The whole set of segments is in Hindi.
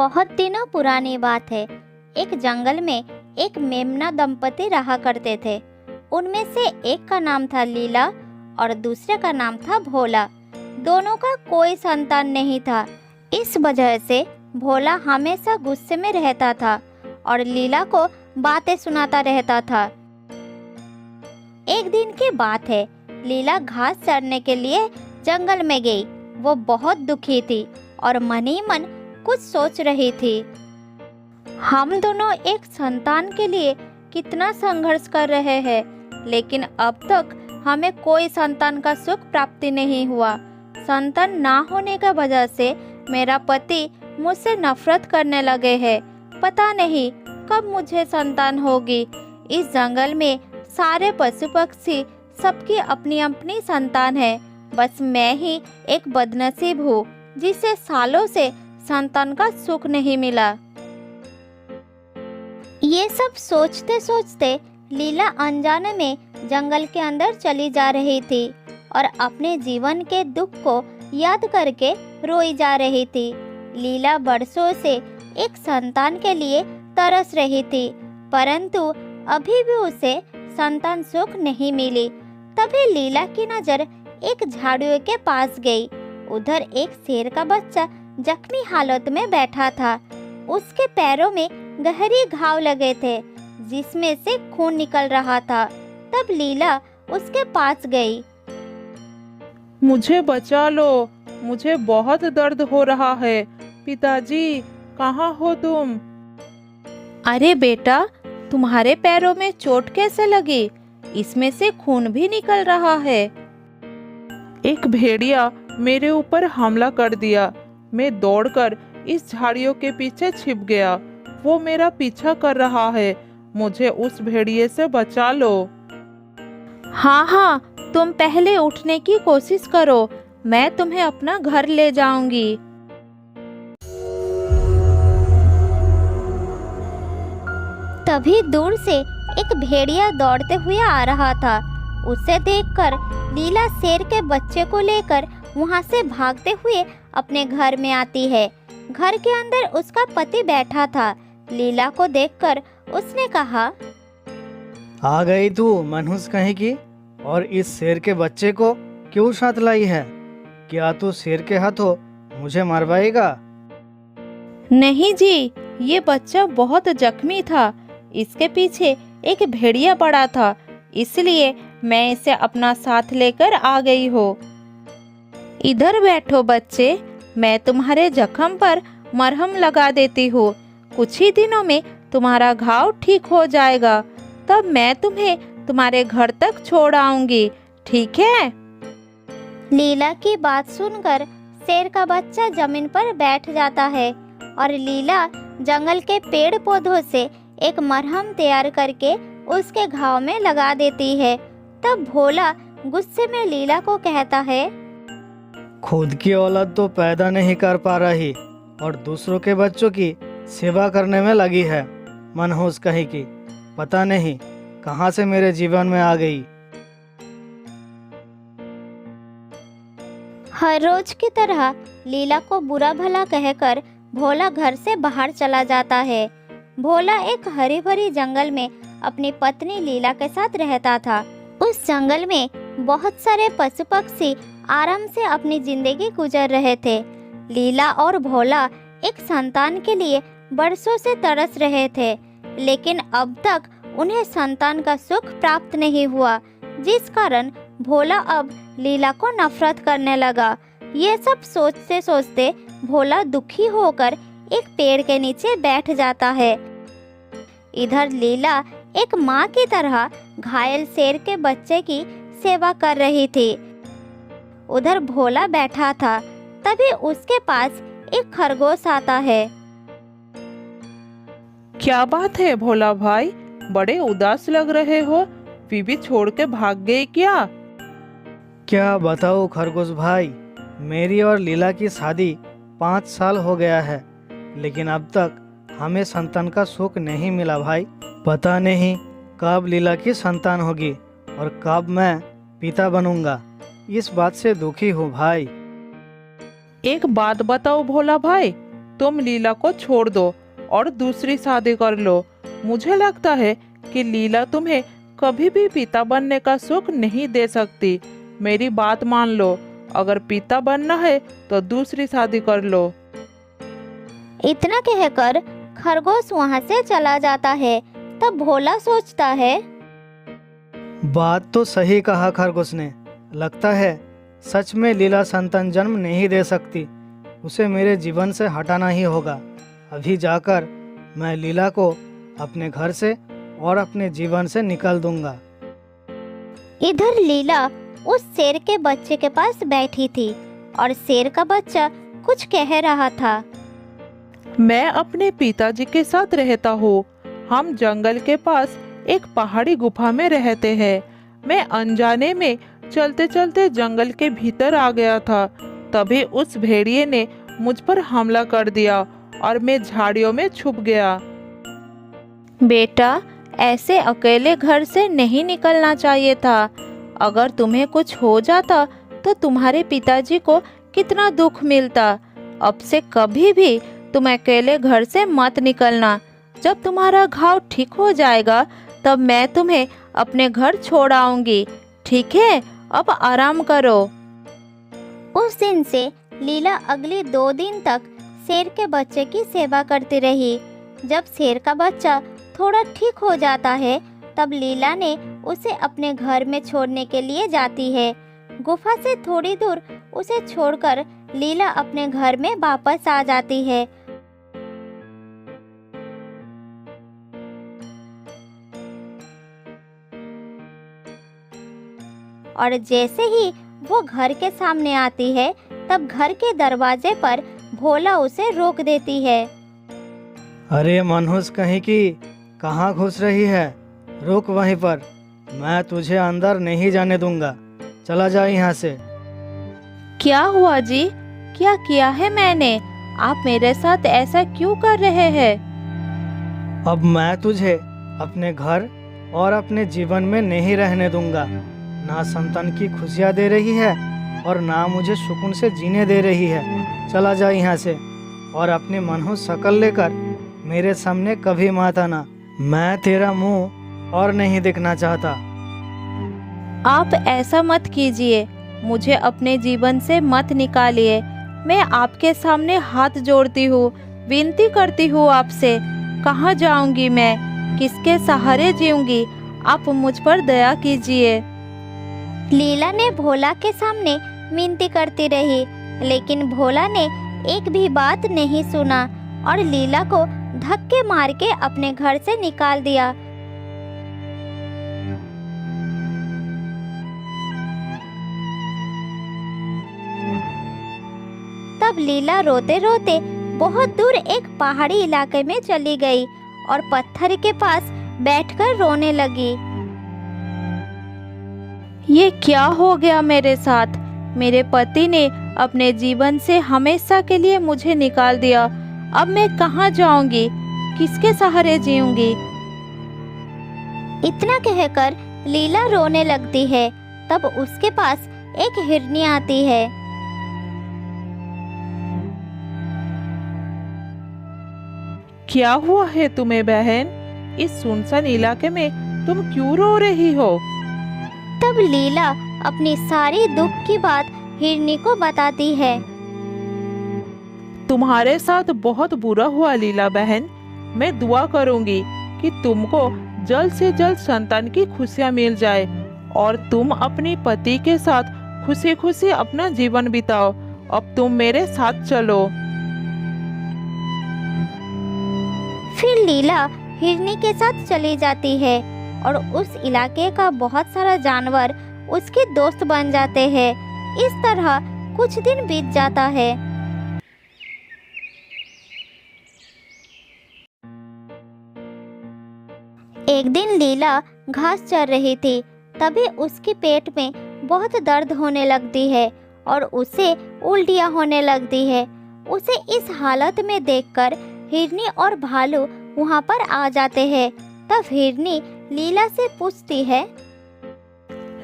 बहुत दिनों पुरानी बात है। एक जंगल में एक मेमना दंपति रहा करते थे। उनमें से एक का नाम था लीला और दूसरे का नाम था भोला। दोनों का कोई संतान नहीं था। इस वजह से भोला हमेशा गुस्से में रहता था और लीला को बातें सुनाता रहता था। एक दिन की बात है, लीला घास चरने के लिए जंगल में गई। वो बहुत दुखी थी और मन ही मन कुछ सोच रही थी। हम दोनों एक संतान के लिए कितना संघर्ष कर रहे हैं, लेकिन अब तक हमें कोई संतान का सुख प्राप्ति नहीं हुआ। संतान ना होने की वजह से मेरा पति मुझसे नफरत करने लगे हैं। पता नहीं कब मुझे संतान होगी। इस जंगल में सारे पशु पक्षी सबकी अपनी अपनी संतान है, बस मैं ही एक बदनसीब हूँ जिसे सालों से संतान का सुख नहीं मिला। ये सब सोचते सोचते लीला अनजाने में जंगल के अंदर चली जा रही थी और अपने जीवन के दुख को याद करके रोई जा रही थी। लीला बरसों से एक संतान के लिए तरस रही थी, परंतु अभी भी उसे संतान सुख नहीं मिली। तभी लीला की नजर एक झाड़ियों के पास गई। उधर एक शेर का बच्चा जख्मी हालत में बैठा था। उसके पैरों में गहरी घाव लगे थे जिसमें से खून निकल रहा था। तब लीला उसके पास गई। मुझे बचा लो, मुझे बहुत दर्द हो रहा है। पिताजी, कहाँ हो तुम? अरे बेटा, तुम्हारे पैरों में चोट कैसे लगी? इसमें से खून भी निकल रहा है। एक भेड़िया मेरे ऊपर हमला कर दिया। मैं दौड़कर इस झाड़ियों के पीछे छिप गया। वो मेरा पीछा कर रहा है। मुझे उस भेड़िए से बचा लो। हाँ हाँ, तुम पहले उठने की कोशिश करो, मैं तुम्हें अपना घर ले जाऊंगी। तभी दूर से एक भेड़िया दौड़ते हुए आ रहा था। उसे देखकर लीला शेर के बच्चे को लेकर वहां से भागते हुए अपने घर में आती है। घर के अंदर उसका पति बैठा था। लीला को देखकर उसने कहा, आ गई तू मनहूस कहीं की, और इस शेर के बच्चे को क्यों साथ लाई है? क्या तू शेर के हाथों मुझे मरवाएगा? नहीं जी, ये बच्चा बहुत जख्मी था। इसके पीछे एक भेड़िया पड़ा था, इसलिए मैं इसे अपना साथ लेकर आ गई हूँ। इधर बैठो बच्चे, मैं तुम्हारे जख्म पर मरहम लगा देती हूँ। कुछ ही दिनों में तुम्हारा घाव ठीक हो जाएगा। तब मैं तुम्हें तुम्हारे घर तक छोड़ आऊंगी, ठीक है? लीला की बात सुनकर शेर का बच्चा जमीन पर बैठ जाता है और लीला जंगल के पेड़ पौधों से एक मरहम तैयार करके उसके घाव में लगा देती है। तब भोला गुस्से में लीला को कहता है, खुद की औलाद तो पैदा नहीं कर पा रही और दूसरों के बच्चों की सेवा करने में लगी है। मनहूस कहीं की, पता नहीं कहाँ से मेरे जीवन में आ गई। हर रोज की तरह लीला को बुरा भला कहकर भोला घर से बाहर चला जाता है। भोला एक हरी भरी जंगल में अपनी पत्नी लीला के साथ रहता था। उस जंगल में बहुत सारे पशु पक्षी आराम से अपनी जिंदगी गुजर रहे थे। लीला और भोला एक संतान के लिए बरसों से तरस रहे थे, लेकिन अब तक उन्हें संतान का सुख प्राप्त नहीं हुआ, जिस कारण भोला अब लीला को नफरत करने लगा। ये सब सोचते सोचते भोला दुखी होकर एक पेड़ के नीचे बैठ जाता है। इधर लीला एक माँ की तरह घायल शेर के बच्चे की सेवा कर रही थी। उधर भोला बैठा था। तभी उसके पास एक खरगोश आता है। क्या बात है भोला भाई, बड़े उदास लग रहे हो। बीबी छोड़ के भाग गए क्या? क्या बताओ खरगोश भाई, मेरी और लीला की शादी 5 साल हो गया है, लेकिन अब तक हमें संतान का सुख नहीं मिला भाई। पता नहीं कब लीला की संतान होगी और कब मैं पिता बनूंगा। इस बात से दुखी हूँ भाई। एक बात बताओ भोला भाई, तुम लीला को छोड़ दो और दूसरी शादी कर लो। मुझे लगता है कि लीला तुम्हें कभी भी पिता बनने का सुख नहीं दे सकती। मेरी बात मान लो, अगर पिता बनना है तो दूसरी शादी कर लो। इतना कहकर खरगोश वहाँ से चला जाता है। तब भोला सोचता है, बात तो सही कहा खरगोश ने। लगता है सच में लीला संतान जन्म नहीं दे सकती। उसे मेरे जीवन से हटाना ही होगा। अभी जाकर मैं लीला को अपने घर से और अपने जीवन से निकाल दूंगा। इधर लीला उस शेर के बच्चे के पास बैठी थी और शेर का बच्चा कुछ कह रहा था। मैं अपने पिताजी के साथ रहता हूँ। हम जंगल के पास एक पहाड़ी गुफा में रहते हैं। मैं अनजाने में चलते चलते जंगल के भीतर आ गया था। तभी उस भेड़िए ने मुझ पर हमला कर दिया और मैं झाड़ियों में छुप गया। बेटा, ऐसे अकेले घर से नहीं निकलना चाहिए था। अगर तुम्हें कुछ हो जाता तो तुम्हारे पिताजी को कितना दुख मिलता। अब से कभी भी तुम अकेले घर से मत निकलना। जब तुम्हारा घाव ठीक हो जाएगा तब मैं तुम्हें अपने घर छोड़ आऊंगी। ठीक है, अब आराम करो। उस दिन से लीला अगले 2 दिन तक शेर के बच्चे की सेवा करती रही। जब शेर का बच्चा थोड़ा ठीक हो जाता है तब लीला ने उसे अपने घर में छोड़ने के लिए जाती है। गुफा से थोड़ी दूर उसे छोड़कर लीला अपने घर में वापस आ जाती है। और जैसे ही वो घर के सामने आती है तब घर के दरवाजे पर भोला उसे रोक देती है। अरे मनहूस कहीं की, कहाँ घुस रही है? रुक वहीं पर। मैं तुझे अंदर नहीं जाने दूंगा। चला जा यहाँ से। क्या हुआ जी? क्या किया है मैंने? आप मेरे साथ ऐसा क्यों कर रहे हैं? अब मैं तुझे अपने घर और अपने जीवन में नहीं रहने दूंगा। ना संतान की खुशियाँ दे रही है और ना मुझे सुकून से जीने दे रही है। चला जा यहाँ से और अपने मनहूस शक्ल लेकर मेरे सामने कभी मत आना। मैं तेरा मुंह और नहीं देखना चाहता। आप ऐसा मत कीजिए। मुझे अपने जीवन से मत निकालिए। मैं आपके सामने हाथ जोड़ती हूँ, विनती करती हूँ आपसे। कहाँ जाऊंगी मैं? किसके सहारे जीऊंगी? आप मुझ पर दया कीजिए। लीला ने भोला के सामने विनती करती रही, लेकिन भोला ने एक भी बात नहीं सुना और लीला को धक्के मार के अपने घर से निकाल दिया। तब लीला रोते रोते बहुत दूर एक पहाड़ी इलाके में चली गई और पत्थर के पास बैठकर रोने लगी। ये क्या हो गया मेरे साथ? मेरे पति ने अपने जीवन से हमेशा के लिए मुझे निकाल दिया। अब मैं कहाँ जाऊंगी? किसके सहारे जीऊंगी? इतना कहकर लीला रोने लगती है। तब उसके पास एक हिरनी आती है। क्या हुआ है तुम्हें बहन? इस सुनसान इलाके में तुम क्यों रो रही हो? तब लीला अपनी सारी दुख की बात हिरनी को बताती है। तुम्हारे साथ बहुत बुरा हुआ लीला बहन। मैं दुआ करूंगी कि तुमको जल्द से जल्द संतान की खुशियां मिल जाए और तुम अपने पति के साथ खुशी खुशी अपना जीवन बिताओ। अब तुम मेरे साथ चलो। फिर लीला हिरनी के साथ चली जाती है और उस इलाके का बहुत सारा जानवर उसके दोस्त बन जाते हैं। इस तरह कुछ दिन बीत जाता है। एक दिन लीला घास चर रही थी। तभी उसके पेट में बहुत दर्द होने लगती है और उसे उल्टियाँ होने लगती है। उसे इस हालत में देखकर हिरनी और भालू वहाँ पर आ जाते हैं। तब हिरनी लीला से पूछती है,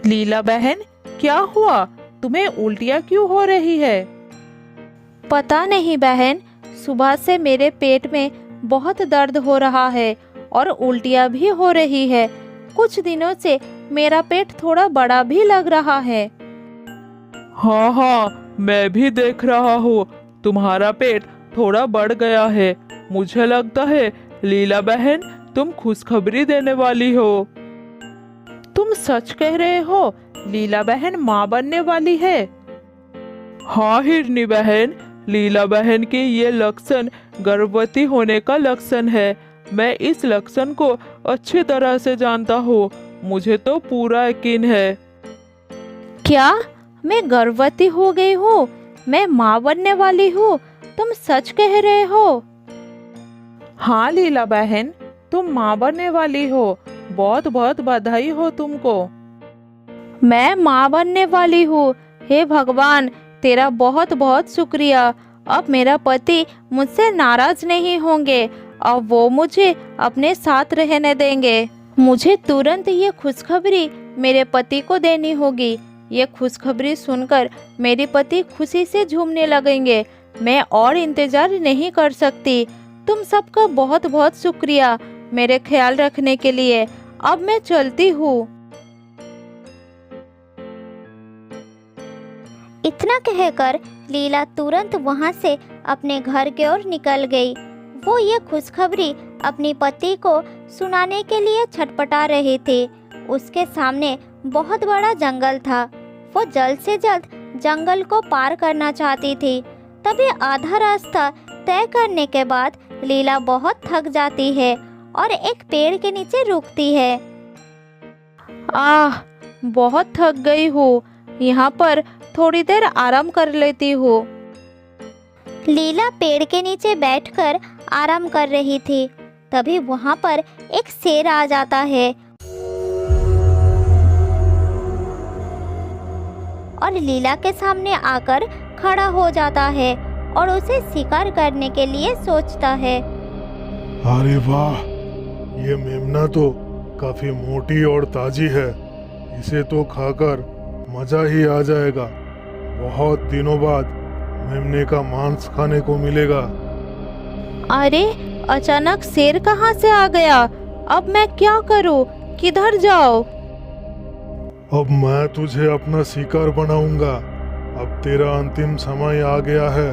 लीला बहन, क्या हुआ? तुम्हें उल्टियाँ क्यों हो रही है? पता नहीं बहन, सुबह से मेरे पेट में बहुत दर्द हो रहा है और उल्टियाँ भी हो रही है। कुछ दिनों से मेरा पेट थोड़ा बड़ा भी लग रहा है। हाँ हाँ, मैं भी देख रहा हूँ, तुम्हारा पेट थोड़ा बढ़ गया है। मुझे लगता है लीला बहन तुम खुशखबरी देने वाली हो। तुम सच कह रहे हो, लीला बहन माँ बनने वाली है। हाँ हिरनी बहन, लीला बहन के ये लक्षण गर्भवती होने का लक्षण है। मैं इस लक्षण को अच्छी तरह से जानता हूँ, मुझे तो पूरा यकीन है। क्या मैं गर्भवती हो गई हूँ? मैं माँ बनने वाली हूँ? तुम सच कह रहे हो? हाँ लीला बहन, तुम माँ बनने वाली हो। बहुत बहुत बधाई हो तुमको। मैं माँ बनने वाली हूँ। हे भगवान, तेरा बहुत बहुत शुक्रिया। अब मेरा पति मुझसे नाराज नहीं होंगे। अब वो मुझे अपने साथ रहने देंगे। मुझे तुरंत ये खुशखबरी मेरे पति को देनी होगी। ये खुशखबरी सुनकर मेरे पति खुशी से झूमने लगेंगे। मैं और इंतजार नहीं कर सकती। तुम सबका बहुत बहुत शुक्रिया मेरे ख्याल रखने के लिए। अब मैं चलती हूँ। इतना कहकर लीला तुरंत वहां से अपने घर की ओर निकल गई। वो ये खुशखबरी अपने पति को सुनाने के लिए छटपटा रही थी। उसके सामने बहुत बड़ा जंगल था। वो जल्द से जल्द जंगल को पार करना चाहती थी। तभी आधा रास्ता तय करने के बाद लीला बहुत थक जाती है और एक पेड़ के नीचे रुकती है। बहुत थक गई हूँ। यहाँ पर थोड़ी देर आराम कर लेती हूँ। लीला पेड़ के नीचे बैठकर आराम कर रही थी। तभी वहाँ पर एक शेर आ जाता है और लीला के सामने आकर खड़ा हो जाता है और उसे शिकार करने के लिए सोचता है। अरे वाह, ये मेमना तो काफी मोटी और ताजी है। इसे तो खाकर मजा ही आ जाएगा। बहुत दिनों बाद मेमने का मांस खाने को मिलेगा। अरे अचानक शेर कहाँ से आ गया? अब मैं क्या करूँ? किधर जाऊँ? अब मैं तुझे अपना शिकार बनाऊंगा। अब तेरा अंतिम समय आ गया है।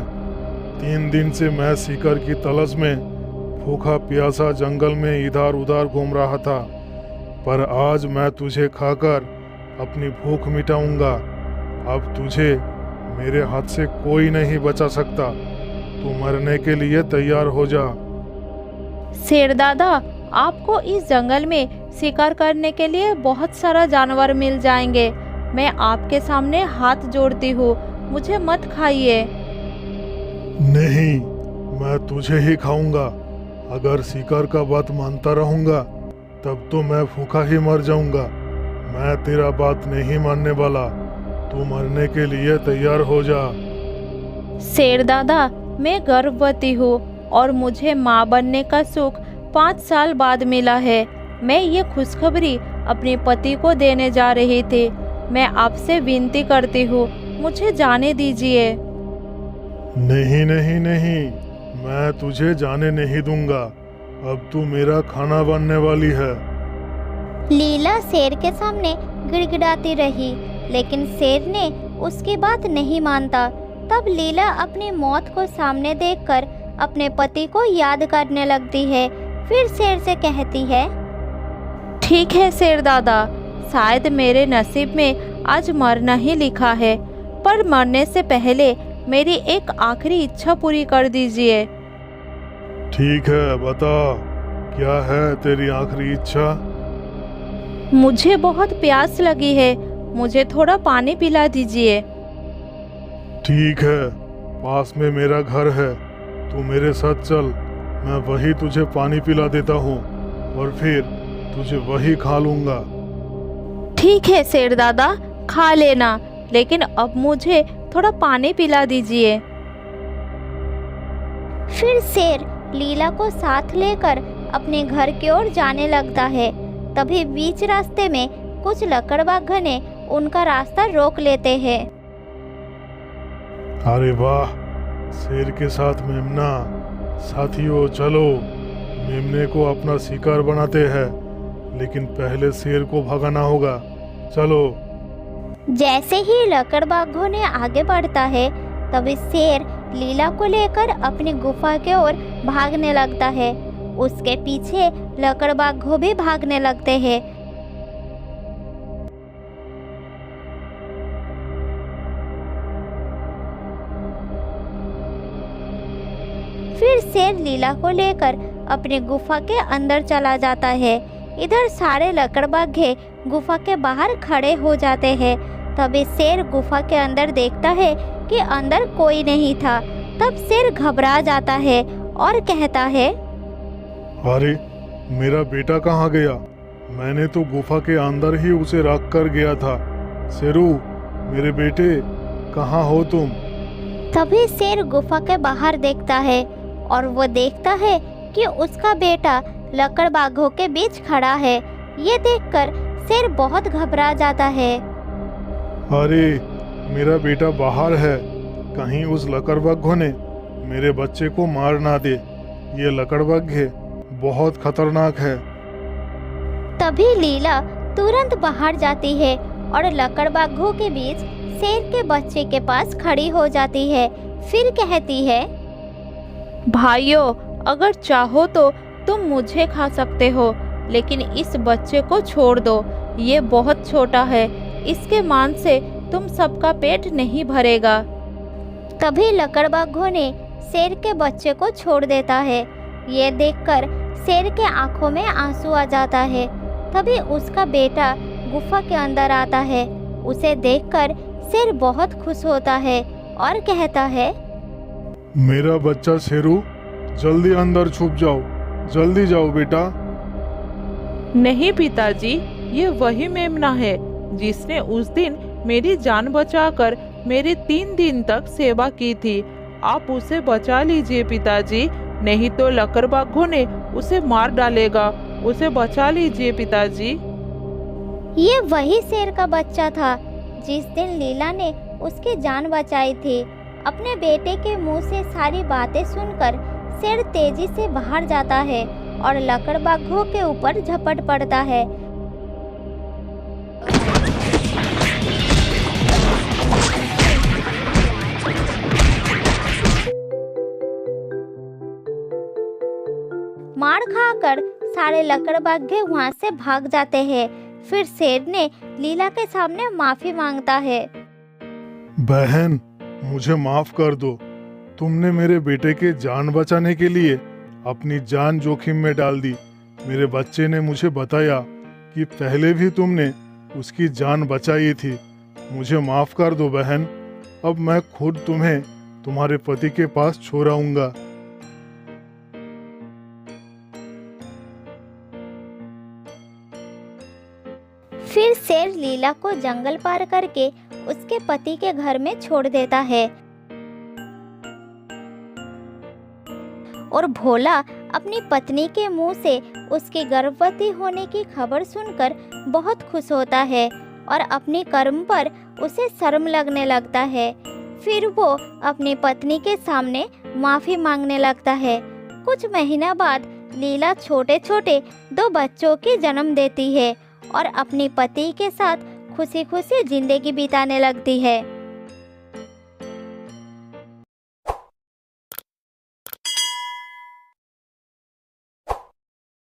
3 दिन से मैं शिकार की तलाश में भूखा प्यासा जंगल में इधर उधर घूम रहा था, पर आज मैं तुझे खाकर अपनी भूख मिटाऊंगा। अब तुझे मेरे हाथ से कोई नहीं बचा सकता। तू मरने के लिए तैयार हो जा। शेर दादा, आपको इस जंगल में शिकार करने के लिए बहुत सारा जानवर मिल जाएंगे। मैं आपके सामने हाथ जोड़ती हूँ, मुझे मत खाइए। नहीं, मैं तुझे ही खाऊंगा। अगर शिकार का बात मानता रहूंगा तब तो मैं भूखा ही मर जाऊंगा। मैं तेरा बात नहीं मानने वाला। तू मरने के लिए तैयार हो जा। शेर दादा, मैं गर्भवती हूँ और मुझे माँ बनने का सुख 5 साल बाद मिला है। मैं ये खुशखबरी अपने पति को देने जा रही थी। मैं आपसे विनती करती हूँ, मुझे जाने दीजिए। नहीं नहीं नहीं, मैं तुझे जाने नहीं दूंगा। अब तू मेरा खाना बनने वाली है। लीला शेर के सामने गिड़गिड़ाती रही, लेकिन शेर ने उसकी बात नहीं मानता। तब लीला अपनी मौत को सामने देखकर अपने पति को याद करने लगती है। फिर शेर से कहती है, ठीक है शेर दादा, शायद मेरे नसीब में आज मरना ही लिखा है, पर मरने से पहले मेरी एक आखिरी इच्छा पूरी कर दीजिए। ठीक है, बता, क्या है तेरी आखिरी इच्छा? मुझे बहुत प्यास लगी है, मुझे थोड़ा पानी पिला दीजिए। ठीक है, पास में मेरा घर है, तू मेरे साथ चल। मैं वही तुझे पानी पिला देता हूँ और फिर तुझे वही खा लूँगा। ठीक है शेर दादा, खा लेना, लेकिन अब मुझे थोड़ा पानी पिला दीजिए। फिर शेर लीला को साथ लेकर अपने घर की ओर जाने लगता है। तभी बीच रास्ते में कुछ लकड़बाघने उनका रास्ता रोक लेते हैं। अरे वाह, शेर के साथ मेमना, साथियों चलो, मेमने को अपना शिकार बनाते हैं, लेकिन पहले शेर को भगाना होगा। चलो। जैसे ही लकड़बाघों ने आगे बढ़ता है, तभी शेर लीला को लेकर अपनी गुफा की ओर भागने लगता है। उसके पीछे लकड़बाघों भी भागने लगते हैं। फिर शेर लीला को लेकर अपनी गुफा के अंदर चला जाता है। इधर सारे लकड़बाघे गुफा के बाहर खड़े हो जाते हैं। तभी शेर गुफा के अंदर देखता है कि अंदर कोई नहीं था। तब शेर घबरा जाता है और कहता है, अरे मेरा बेटा कहाँ गया? मैंने तो गुफा के अंदर ही उसे रख कर गया था। शेरू, मेरे बेटे, कहाँ हो तुम? तभी शेर गुफा के बाहर देखता है और वो देखता है कि उसका बेटा लकड़बाघों के बीच खड़ा है। ये देखकर शेर बहुत घबरा जाता है। अरे मेरा बेटा बाहर है, कहीं उस लकड़बाघों ने मेरे बच्चे को मार ना दे। ये लकड़बाघे बहुत खतरनाक है। तभी लीला तुरंत बाहर जाती है और लकड़बाघों के बीच शेर के बच्चे के पास खड़ी हो जाती है। फिर कहती है, भाइयों, अगर चाहो तो तुम मुझे खा सकते हो, लेकिन इस बच्चे को छोड़ दो। ये बहुत छोटा है, इसके मांस से तुम सबका पेट नहीं भरेगा। तभी लकड़बाघों ने शेर के बच्चे को छोड़ देता है। ये देखकर शेर के आंखों में आंसू आ जाता है। तभी उसका बेटा गुफा के अंदर आता है। उसे देखकर शेर बहुत खुश होता है और कहता है, मेरा बच्चा शेरू, जल्दी अंदर छुप जाओ, जल्दी जाओ बेटा। नहीं पिताजी, ये वही मेमना है जिसने उस दिन मेरी जान बचाकर मेरी 3 दिन तक सेवा की थी। आप उसे बचा लीजिए पिताजी, नहीं तो लकड़बाघों ने उसे मार डालेगा। उसे बचा लीजिए पिताजी। ये वही शेर का बच्चा था जिस दिन लीला ने उसकी जान बचाई थी। अपने बेटे के मुंह से सारी बातें सुनकर शेर तेजी से बाहर जाता है और लकड़बाघों के ऊपर झपट पड़ता है। मार खाकर सारे लकड़बाघे वहां से भाग जाते हैं। फिर शेर ने लीला के सामने माफी मांगता है। बहन, मुझे माफ कर दो। तुमने मेरे बेटे के जान बचाने के लिए अपनी जान जोखिम में डाल दी। मेरे बच्चे ने मुझे बताया कि पहले भी तुमने उसकी जान बचाई थी। मुझे माफ कर दो बहन। अब मैं खुद तुम्हें तुम्हारे पति के पास छोड़ आऊंगा। फिर शेर लीला को जंगल पार करके उसके पति के घर में छोड़ देता है और भोला अपनी पत्नी के मुंह से उसके गर्भवती होने की खबर सुनकर बहुत खुश होता है और अपने कर्म पर उसे शर्म लगने लगता है। फिर वो अपनी पत्नी के सामने माफी मांगने लगता है। कुछ महीना बाद लीला छोटे छोटे 2 बच्चों की जन्म देती है और अपने पति के साथ खुशी खुशी जिंदगी बिताने लगती है।